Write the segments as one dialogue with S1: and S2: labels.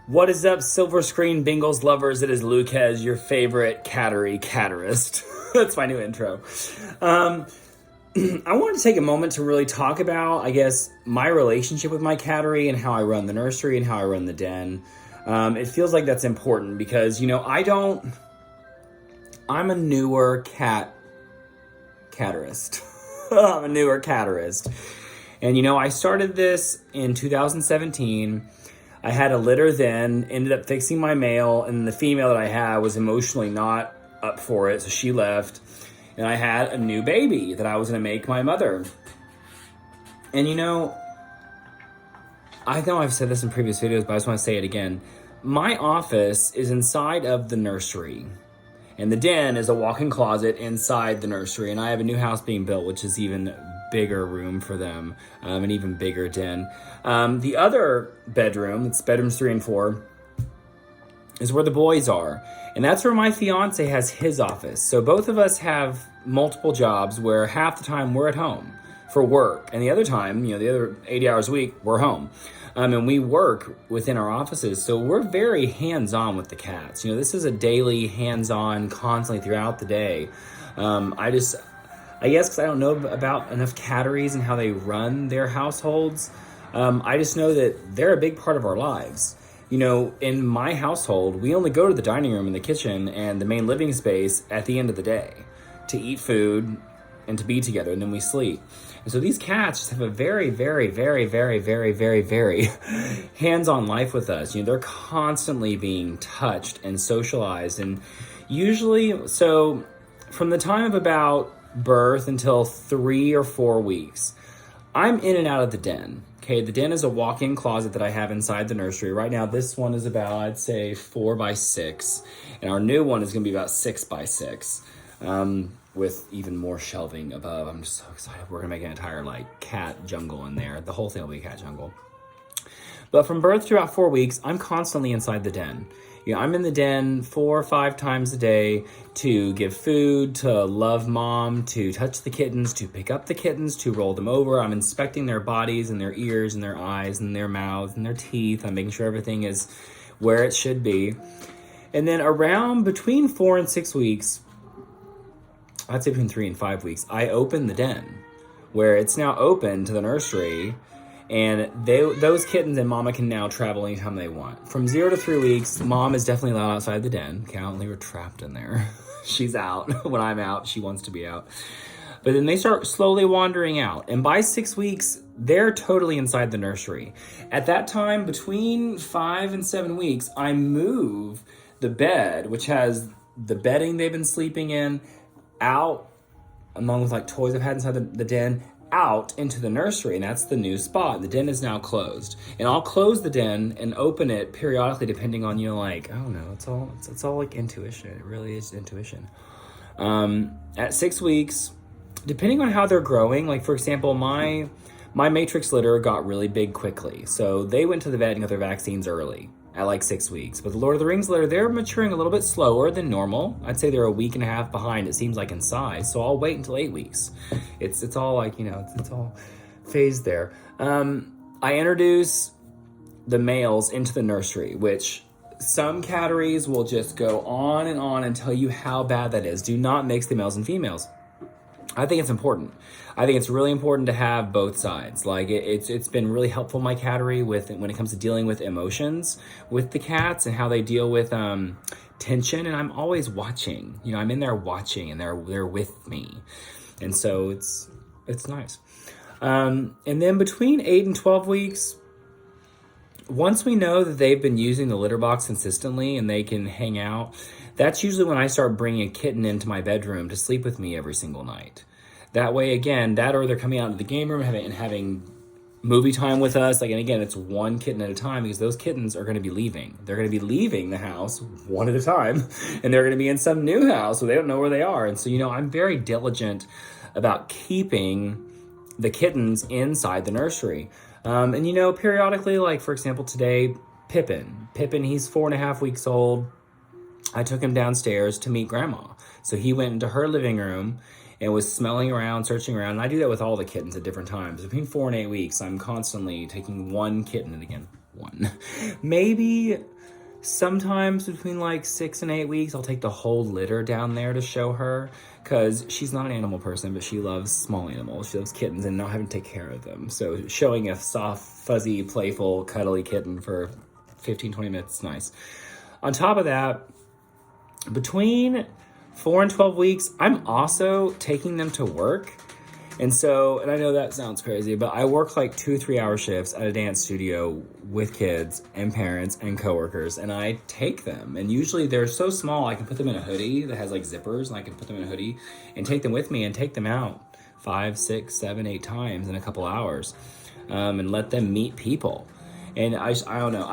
S1: What is up, Silver Screen Bengals lovers? It is Lucas, your favorite catterist. That's my new intro. I wanted to take a moment to really talk about, I guess, my relationship with my cattery and how I run the nursery and how I run the den. It feels like that's important because, I'm a newer catterist. I'm a newer catterist. And, I started this in 2017. I had a litter then, ended up fixing my male, and the female that I had was emotionally not up for it, so she left. And I had a new baby that I was going to make my mother. And I know I've said this in previous videos, but I just want to say it again. My office is inside of the nursery. And the den is a walk-in closet inside the nursery. And I have a new house being built, which is even bigger room for them, an even bigger den. The other bedroom, it's bedrooms 3 and 4, is where the boys are. And that's where my fiance has his office. So both of us have multiple jobs where half the time we're at home for work. And the other time, the other 80 hours a week, we're home. And we work within our offices. So we're very hands-on with the cats. This is a daily hands-on constantly throughout the day. I guess because I don't know about enough catteries and how they run their households, I just know that they're a big part of our lives. In my household, we only go to the dining room and the kitchen and the main living space at the end of the day to eat food and to be together, and then we sleep. And so these cats just have a very, very, very, very, very, very, very hands-on life with us. They're constantly being touched and socialized, and usually, so from the time of about birth until 3 or 4 weeks, I'm in and out of the den. Okay, the den is a walk-in closet that I have inside the nursery. Right now, this one is about, I'd say, 4 by 6, and our new one is going to be about 6 by 6, with even more shelving above. I'm just so excited. We're going to make an entire, cat jungle in there. The whole thing will be a cat jungle. But from birth to about 4 weeks, I'm constantly inside the den. I'm in the den 4 or 5 times a day to give food, to love mom, to touch the kittens, to pick up the kittens, to roll them over. I'm inspecting their bodies and their ears and their eyes and their mouths and their teeth. I'm making sure everything is where it should be. And then around between 4 and 6 weeks, I'd say between 3 and 5 weeks, I open the den where it's now open to the nursery. And those kittens and mama can now travel anytime they want. From 0 to 3 weeks, mom is definitely allowed outside the den. Okay, I don't leave her trapped in there. She's out. When I'm out, she wants to be out. But then they start slowly wandering out. And by 6 weeks, they're totally inside the nursery. At that time, between 5 and 7 weeks, I move the bed, which has the bedding they've been sleeping in, out, along with toys I've had inside the den, out into the nursery, and that's the new spot. The den is now closed, and I'll close the den and open it periodically depending on I don't know, it's all intuition. It really is intuition. At 6 weeks, depending on how they're growing, for example, my matrix litter got really big quickly, so they went to the vet and got their vaccines early at 6 weeks. But the Lord of the Rings litter, they're maturing a little bit slower than normal. I'd say they're a week and a half behind, it seems like, in size. So I'll wait until 8 weeks. It's all it's all phased there. I introduce the males into the nursery, which some catteries will just go on and tell you how bad that is. Do not mix the males and females. I think it's important. I think it's really important to have both sides. It's been really helpful, my cattery, when it comes to dealing with emotions with the cats and how they deal with tension. And I'm always watching. I'm in there watching, and they're with me, and so it's nice. And then between 8 and 12 weeks, once we know that they've been using the litter box consistently and they can hang out, that's usually when I start bringing a kitten into my bedroom to sleep with me every single night. That way, again, that or they're coming out into the game room and having movie time with us. And again, it's one kitten at a time because those kittens are going to be leaving. They're going to be leaving the house one at a time, and they're going to be in some new house, so they don't know where they are. And so, I'm very diligent about keeping the kittens inside the nursery. And periodically, for example, today, Pippin, he's 4.5 weeks old. I took him downstairs to meet Grandma. So he went into her living room and was smelling around, searching around. And I do that with all the kittens at different times. Between 4 and 8 weeks, I'm constantly taking one kitten, and again, one. Maybe Sometimes between like 6 and 8 weeks, I'll take the whole litter down there to show her, because she's not an animal person, but she loves small animals. She loves kittens and not having to take care of them. So showing a soft, fuzzy, playful, cuddly kitten for 15, 20 minutes is nice. On top of that, between 4 and 12 weeks, I'm also taking them to work. And I know that sounds crazy, but I work like 2 or 3 hour shifts at a dance studio with kids and parents and coworkers, and I take them. And usually they're so small, I can put them in a hoodie that has like zippers, and I can put them in a hoodie and take them with me and take them out 5, 6, 7, 8 times in a couple hours, and let them meet people. And I don't know,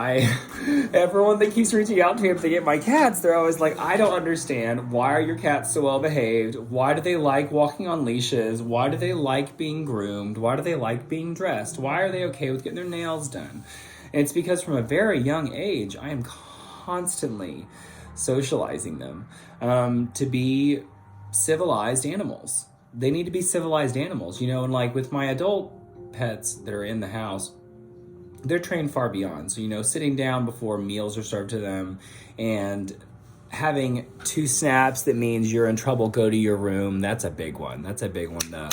S1: everyone that keeps reaching out to me if they get my cats, they're always like, I don't understand. Why are your cats so well behaved? Why do they like walking on leashes? Why do they like being groomed? Why do they like being dressed? Why are they okay with getting their nails done? And it's because from a very young age, I am constantly socializing them to be civilized animals. They need to be civilized animals, and like with my adult pets that are in the house, they're trained far beyond. So, sitting down before meals are served to them and having 2 snaps that means you're in trouble, go to your room. That's a big one. Though.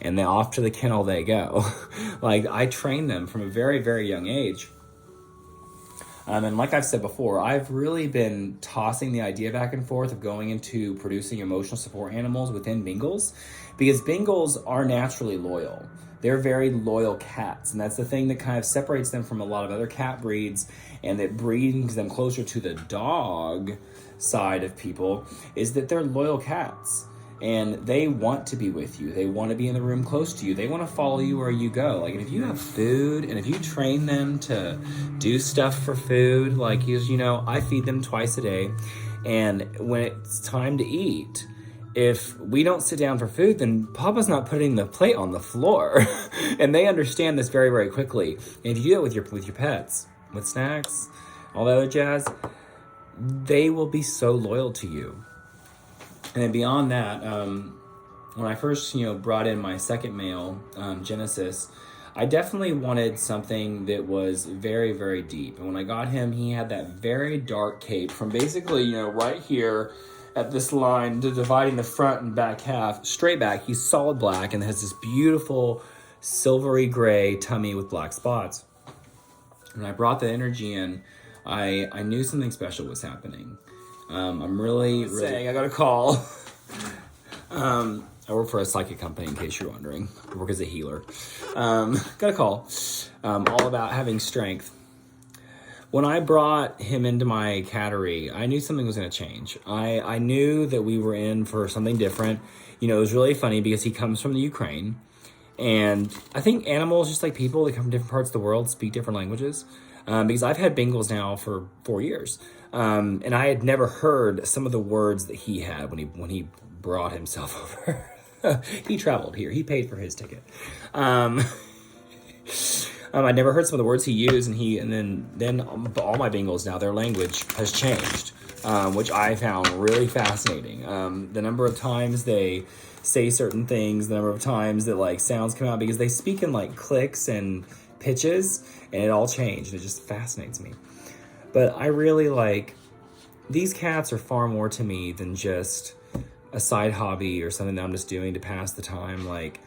S1: And then off to the kennel they go. Like, I train them from a very, very young age. And like I've said before, I've really been tossing the idea back and forth of going into producing emotional support animals within Bengals, because Bengals are naturally loyal. They're very loyal cats, and that's the thing that kind of separates them from a lot of other cat breeds, and that brings them closer to the dog side of people, is that they're loyal cats. And they want to be with you. They want to be in the room close to you. They want to follow you where you go. Like, if you have food and if you train them to do stuff for food, like, I feed them twice a day. And when it's time to eat, if we don't sit down for food, then Papa's not putting the plate on the floor. And they understand this very, very quickly. And if you do it with your pets, with snacks, all that other jazz, they will be so loyal to you. And then beyond that, when I first, brought in my second male, Genesis, I definitely wanted something that was very, very deep. And when I got him, he had that very dark cape from basically, right here at this line to dividing the front and back half, straight back. He's solid black and has this beautiful silvery gray tummy with black spots. When I brought the energy in, I knew something special was happening. I'm really saying I got a call. I work for a psychic company, in case you're wondering. I work as a healer. Got a call all about having strength. When I brought him into my cattery, I knew something was going to change. I knew that we were in for something different. It was really funny because he comes from the Ukraine. And I think animals, just like people that come from different parts of the world, speak different languages. Because I've had Bengals now for 4 years. And I had never heard some of the words that he had when he brought himself over. He traveled here. He paid for his ticket. I never heard some of the words he used, and then all my Bengals now, their language has changed, which I found really fascinating. The number of times they say certain things, the number of times that like sounds come out, because they speak in like clicks and pitches, and it all changed. And it just fascinates me. But I really these cats are far more to me than just a side hobby or something that I'm just doing to pass the time. Like,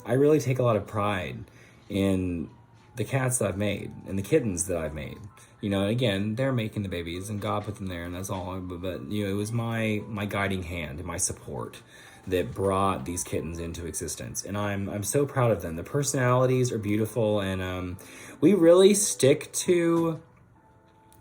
S1: I really take a lot of pride in the cats that I've made and the kittens that I've made. And again, they're making the babies and God put them there, and that's all. But it was my guiding hand and my support that brought these kittens into existence. And I'm so proud of them. The personalities are beautiful, and we really stick to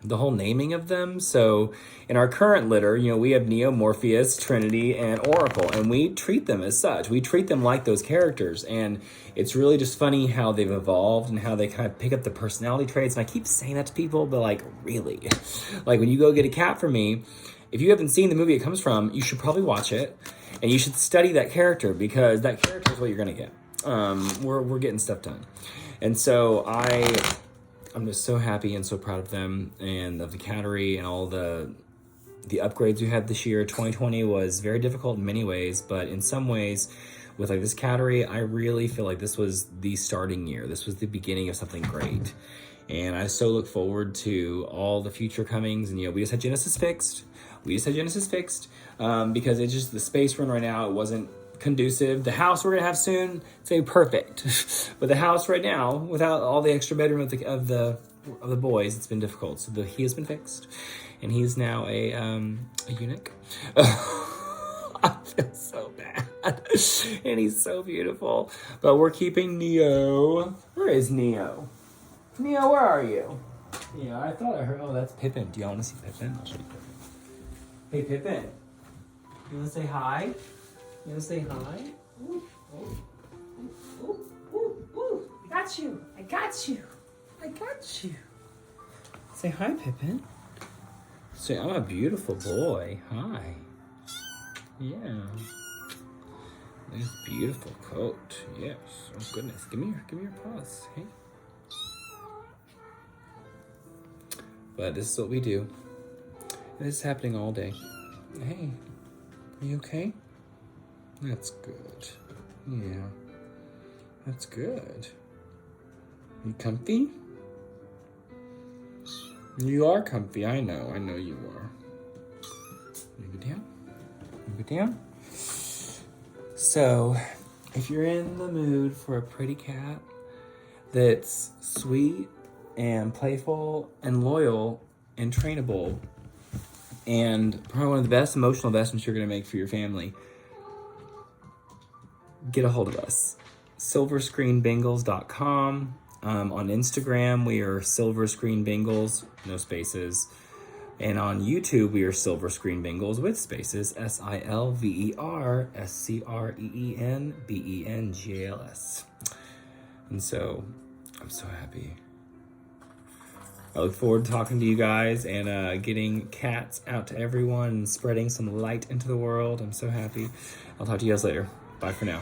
S1: the whole naming of them. So in our current litter, we have Neo, Morpheus, Trinity, and Oracle, and we treat them as such. We treat them like those characters, and it's really just funny how they've evolved and how they kind of pick up the personality traits. And I keep saying that to people, but really, when you go get a cat from me, if you haven't seen the movie it comes from, you should probably watch it, and you should study that character, because that character is what you're going to get. We're getting stuff done. And so I'm just so happy and so proud of them and of the cattery and all the upgrades we had this year. 2020 was very difficult in many ways, but in some ways, with this cattery, I really feel like this was the starting year. This was the beginning of something great. And I so look forward to all the future comings. And, we just had Genesis fixed. Because it's just the space we're in right now, it wasn't conducive. The house we're going to have soon, it's going to be perfect. But the house right now, without all the extra bedroom of the boys, it's been difficult. So he has been fixed. And he's now a eunuch. I feel so bad. And he's so beautiful. But we're keeping Neo. Where is Neo? Neo, where are you? Yeah, I thought I heard. Oh, that's Pippin. Do y'all want to see Pippin? I'll show you Pippin. Hey, Pippin. You want to say hi? You want to say hi? Ooh, ooh, ooh, ooh, ooh. I got you. I got you. I got you. Say hi, Pippin. Say, I'm a beautiful boy. Hi. Yeah. Nice, beautiful coat. Yes. Oh, goodness. Give me your paws. Hey. But this is what we do. And this is happening all day. Hey, are you okay? That's good. Yeah, that's good. You comfy? You are comfy, I know you are. Move it down. Move it down. So, if you're in the mood for a pretty cat that's sweet and playful and loyal and trainable and probably one of the best emotional investments you're going to make for your family, get a hold of us. silverscreenbengals.com. On Instagram, we are Silver Screen Bengals, no spaces. And on YouTube, we are Silver Screen Bengals with spaces, SilverScreenBengals. And so, I'm so happy. I look forward to talking to you guys and getting cats out to everyone and spreading some light into the world. I'm so happy. I'll talk to you guys later. Bye for now.